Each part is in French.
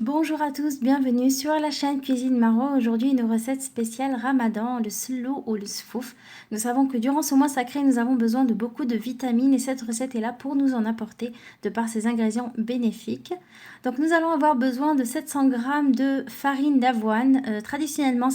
Bonjour à tous, bienvenue sur la chaîne Cuisine Maro. Aujourd'hui, une recette spéciale Ramadan, le slou ou le sfouf. Nous savons que durant ce mois sacré, nous avons besoin de beaucoup de vitamines et cette recette est là pour nous en apporter de par ses ingrédients bénéfiques. Donc, nous allons avoir besoin de 700 g de farine d'avoine. Traditionnellement,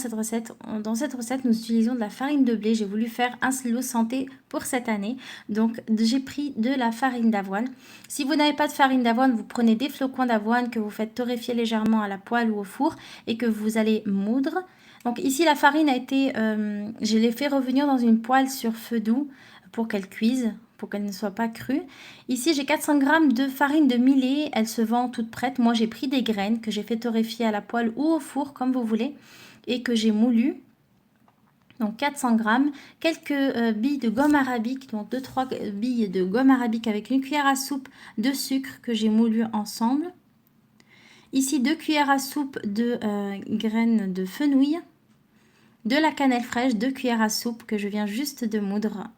dans cette recette, nous utilisons de la farine de blé. J'ai voulu faire un slou santé pour cette année. Donc, j'ai pris de la farine d'avoine. Si vous n'avez pas de farine d'avoine, vous prenez des flocons d'avoine que vous faites torréfier légèrement à la poêle ou au four et que vous allez moudre. Donc ici, la farine a été, je l'ai fait revenir dans une poêle sur feu doux pour qu'elle cuise, pour qu'elle ne soit pas crue. Ici, j'ai 400 g de farine de millet, elle se vend toute prête. Moi, j'ai pris des graines que j'ai fait torréfier à la poêle ou au four, comme vous voulez, et que j'ai moulu. Donc 400 g, quelques billes de gomme arabique, donc 2-3 billes de gomme arabique avec une cuillère à soupe de sucre que j'ai moulu ensemble. Ici 2 cuillères à soupe de graines de fenouil, de la cannelle fraîche, 2 cuillères à soupe que je viens juste de moudre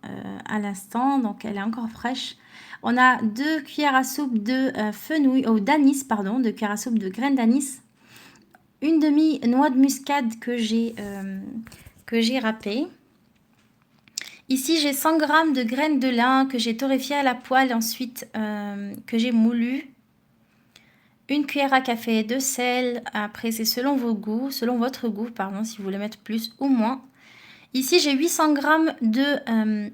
à l'instant, donc elle est encore fraîche. On a 2 cuillères à soupe de fenouil, d'anis, pardon, 2 cuillères à soupe de graines d'anis, une demi-noix de muscade que j'ai râpée. Ici, j'ai 100 g de graines de lin que j'ai torréfiées à la poêle, ensuite que j'ai moulu. Une cuillère à café de sel, après c'est selon vos goûts, selon votre goût, pardon, si vous voulez mettre plus ou moins. Ici, j'ai 800 g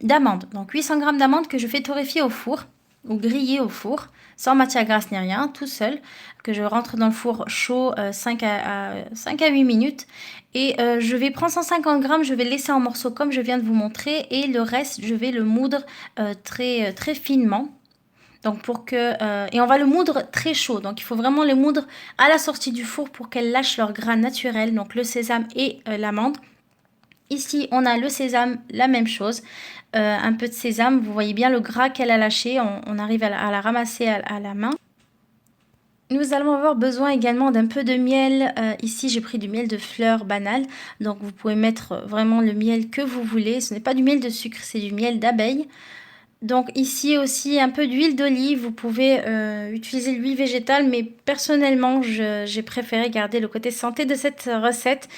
d'amandes. Donc 800 g d'amandes que je fais torréfier au four ou griller au four, sans matière grasse ni rien, tout seul, que je rentre dans le four chaud 5 à 8 minutes. Et je vais prendre 150 g, je vais le laisser en morceaux comme je viens de vous montrer. Et le reste, je vais le moudre très finement. Donc et on va le moudre très chaud. Donc il faut vraiment le moudre à la sortie du four pour qu'elles lâchent leur gras naturel. Donc le sésame et l'amande. Ici, on a le sésame, la même chose. Un peu de sésame, vous voyez bien le gras qu'elle a lâché. On arrive à la ramasser à la main. Nous allons avoir besoin également d'un peu de miel. Ici, j'ai pris du miel de fleurs banales. Donc, vous pouvez mettre vraiment le miel que vous voulez. Ce n'est pas du miel de sucre, c'est du miel d'abeille. Donc, ici aussi, un peu d'huile d'olive. Vous pouvez utiliser l'huile végétale, mais personnellement, j'ai préféré garder le côté santé de cette recette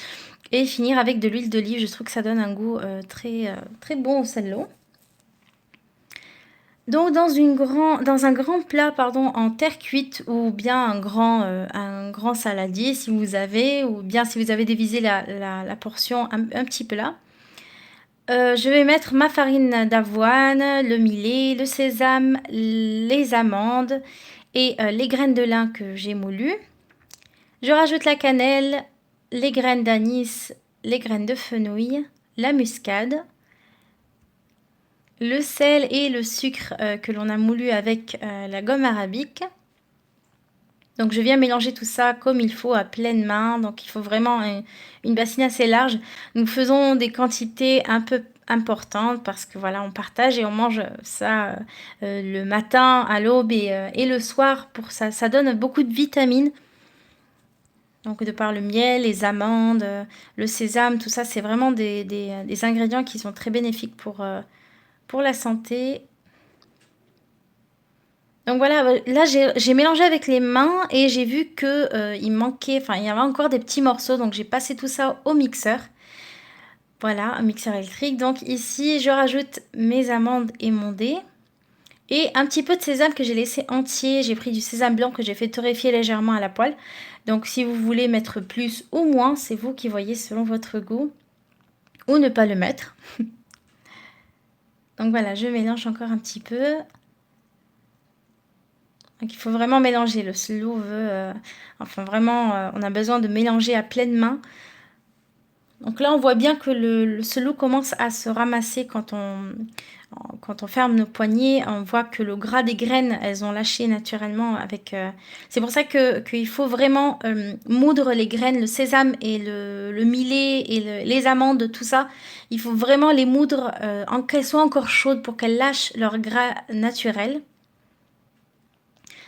et finir avec de l'huile d'olive. Je trouve que ça donne un goût très bon au salad. Donc dans un grand plat en terre cuite ou bien un grand saladier si vous avez, ou bien si vous avez divisé la portion un petit plat. Je vais mettre ma farine d'avoine, le millet, le sésame, les amandes et les graines de lin que j'ai moulues. Je rajoute la cannelle, les graines d'anis, les graines de fenouil, la muscade, le sel et le sucre que l'on a moulu avec la gomme arabique. Donc je viens mélanger tout ça comme il faut à pleine main. Donc il faut vraiment une bassine assez large. Nous faisons des quantités un peu importantes parce que voilà, on partage et on mange ça le matin, à l'aube et le soir. Pour ça, ça donne beaucoup de vitamines. Donc de par le miel, les amandes, le sésame, tout ça, c'est vraiment des ingrédients qui sont très bénéfiques pour la santé. Donc voilà, là j'ai mélangé avec les mains et j'ai vu que il manquait, enfin il y avait encore des petits morceaux, donc j'ai passé tout ça au mixeur. Voilà, un mixeur électrique. Donc ici je rajoute mes amandes émondées et un petit peu de sésame que j'ai laissé entier. J'ai pris du sésame blanc que j'ai fait torréfier légèrement à la poêle. Donc si vous voulez mettre plus ou moins, c'est vous qui voyez selon votre goût, ou ne pas le mettre. Donc voilà, je mélange encore un petit peu. Donc il faut vraiment mélanger. Le slow veut... enfin vraiment, on a besoin de mélanger à pleine main. Donc là, on voit bien que le slow commence à se ramasser quand on ferme nos poignets. On voit que le gras des graines, elles ont lâché naturellement avec... C'est pour ça qu'il faut vraiment moudre les graines, le sésame et le millet et les amandes, tout ça. Il faut vraiment les moudre qu'elles soient encore chaudes pour qu'elles lâchent leur gras naturel.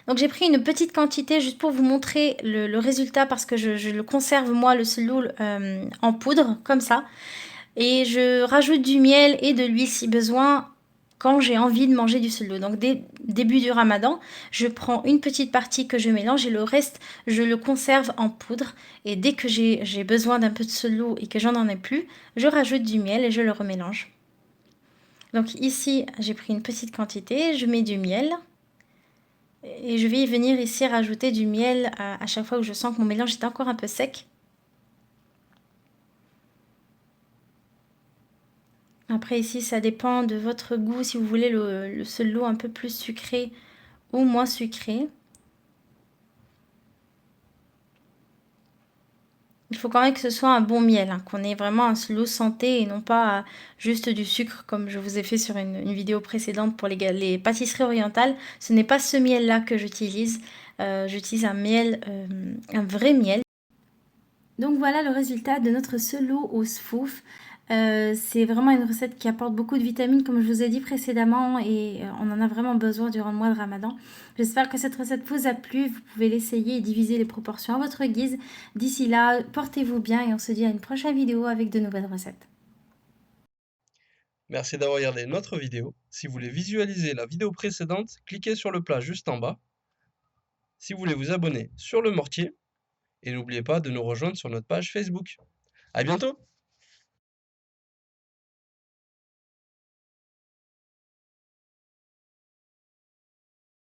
Donc j'ai pris une petite quantité juste pour vous montrer le résultat parce que je le conserve moi le seloul en poudre comme ça. Et je rajoute du miel et de l'huile si besoin. quand j'ai envie de manger du seloul. Donc dès début du ramadan, je prends une petite partie que je mélange et le reste, je le conserve en poudre. Et dès que j'ai besoin d'un peu de seloul et que j'en ai plus, je rajoute du miel et je le remélange. Donc ici, j'ai pris une petite quantité, je mets du miel. Et je vais venir ici rajouter du miel à chaque fois que je sens que mon mélange est encore un peu sec. Après ici, ça dépend de votre goût, si vous voulez le seloul un peu plus sucré ou moins sucré. Il faut quand même que ce soit un bon miel, hein, qu'on ait vraiment un seloul santé et non pas juste du sucre comme je vous ai fait sur une vidéo précédente pour les pâtisseries orientales. Ce n'est pas ce miel-là que j'utilise. J'utilise un miel, un vrai miel. Donc voilà le résultat de notre seloul au sfouf. C'est vraiment une recette qui apporte beaucoup de vitamines comme je vous ai dit précédemment et on en a vraiment besoin durant le mois de Ramadan. J'espère que cette recette vous a plu, vous pouvez l'essayer et diviser les proportions à votre guise. D'ici là, portez-vous bien et on se dit à une prochaine vidéo avec de nouvelles recettes. Merci d'avoir regardé notre vidéo. Si vous voulez visualiser la vidéo précédente, cliquez sur le plat juste en bas. Si vous voulez vous abonner sur le mortier, et n'oubliez pas de nous rejoindre sur notre page Facebook. À bientôt!